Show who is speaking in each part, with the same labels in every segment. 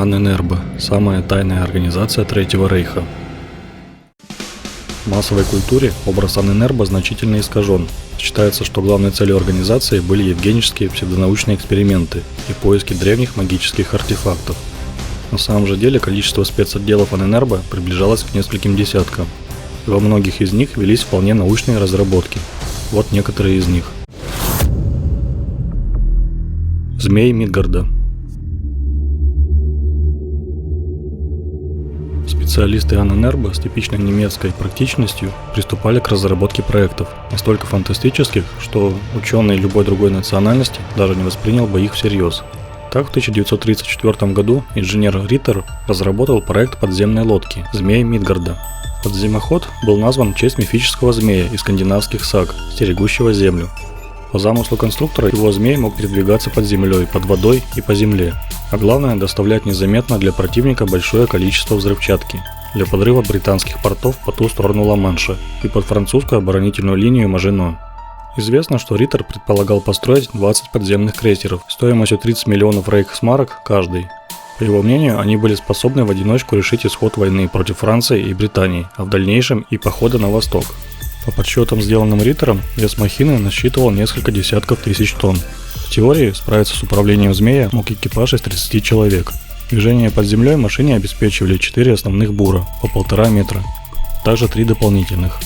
Speaker 1: Анненербе – самая тайная организация Третьего Рейха. В массовой культуре образ Анненербе значительно искажен. Считается, что главной целью организации были евгенические псевдонаучные эксперименты и поиски древних магических артефактов. На самом же деле количество спецотделов Анненербе приближалось к нескольким десяткам, и во многих из них велись вполне научные разработки. Вот некоторые из них. Змей Мидгарда. Специалисты Анненербе с типичной немецкой практичностью приступали к разработке проектов, настолько фантастических, что ученый любой другой национальности даже не воспринял бы их всерьез. Так, в 1934 году инженер Риттер разработал проект подземной лодки «Змей Мидгарда». Подземоход был назван в честь мифического змея из скандинавских саг, стерегущего землю. По замыслу конструктора его змей мог передвигаться под землей, под водой и по земле, а главное доставлять незаметно для противника большое количество взрывчатки для подрыва британских портов по ту сторону Ла-Манша и под французскую оборонительную линию Мажино. Известно, что Риттер предполагал построить 20 подземных крейсеров стоимостью 30 миллионов рейхсмарок каждый. По его мнению, они были способны в одиночку решить исход войны против Франции и Британии, а в дальнейшем и похода на восток. По подсчетам, сделанным Риттером, вес махины насчитывал несколько десятков тысяч тонн. В теории справиться с управлением змея мог экипаж из 30 человек. Движение под землей машине обеспечивали 4 основных бура по 1,5 метра, также 3 дополнительных.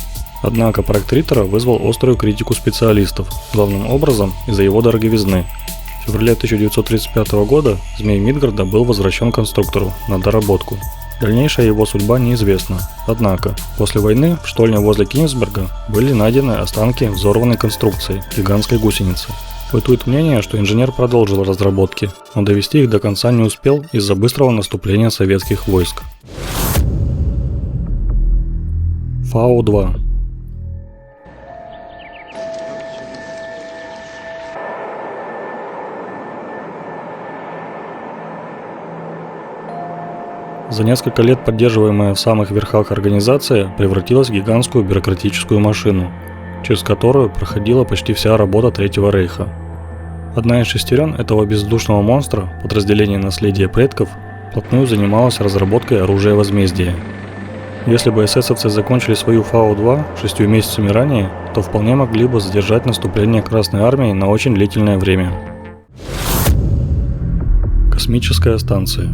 Speaker 1: Однако проект Риттера вызвал острую критику специалистов, главным образом из-за его дороговизны. В феврале 1935 года змей Мидгарда был возвращен конструктору на доработку. Дальнейшая его судьба неизвестна. Однако, после войны в штольне возле Кенигсберга были найдены останки взорванной конструкции гигантской гусеницы. Бытует мнение, что инженер продолжил разработки, но довести их до конца не успел из-за быстрого наступления советских войск. Фау-2. За несколько лет поддерживаемая в самых верхах организация превратилась в гигантскую бюрократическую машину, через которую проходила почти вся работа Третьего Рейха. Одна из шестерен этого бездушного монстра, подразделение наследия предков, вплотную занималась разработкой оружия возмездия. Если бы эсэсовцы закончили свою Фау-2 6 месяцами ранее, то вполне могли бы задержать наступление Красной Армии на очень длительное время. Космическая станция.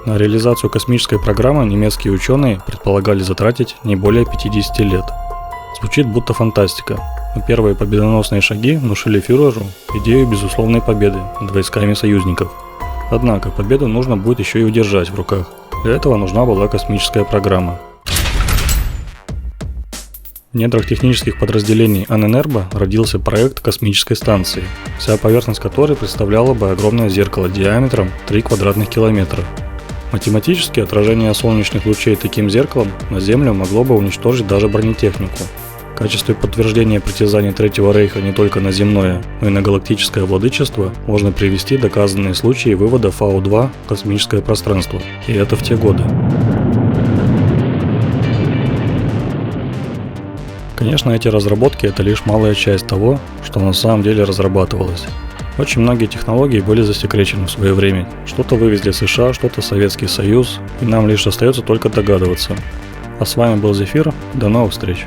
Speaker 1: На реализацию космической программы немецкие ученые предполагали затратить не более 50 лет. Звучит будто фантастика, но первые победоносные шаги внушили фюреру идею безусловной победы над войсками союзников. Однако победу нужно будет еще и удержать в руках. Для этого нужна была космическая программа. В недрах технических подразделений Анненербе родился проект космической станции, вся поверхность которой представляла бы огромное зеркало диаметром 3 квадратных километра. Математически отражение солнечных лучей таким зеркалом на Землю могло бы уничтожить даже бронетехнику. В качестве подтверждения притязаний Третьего Рейха не только на земное, но и на галактическое владычество можно привести доказанные случаи вывода Фау-2 в космическое пространство. И это в те годы. Конечно, эти разработки – это лишь малая часть того, что на самом деле разрабатывалось. Очень многие технологии были засекречены в свое время. Что-то вывезли США, что-то Советский Союз, и нам лишь остается только догадываться. А с вами был Зефир, до новых встреч!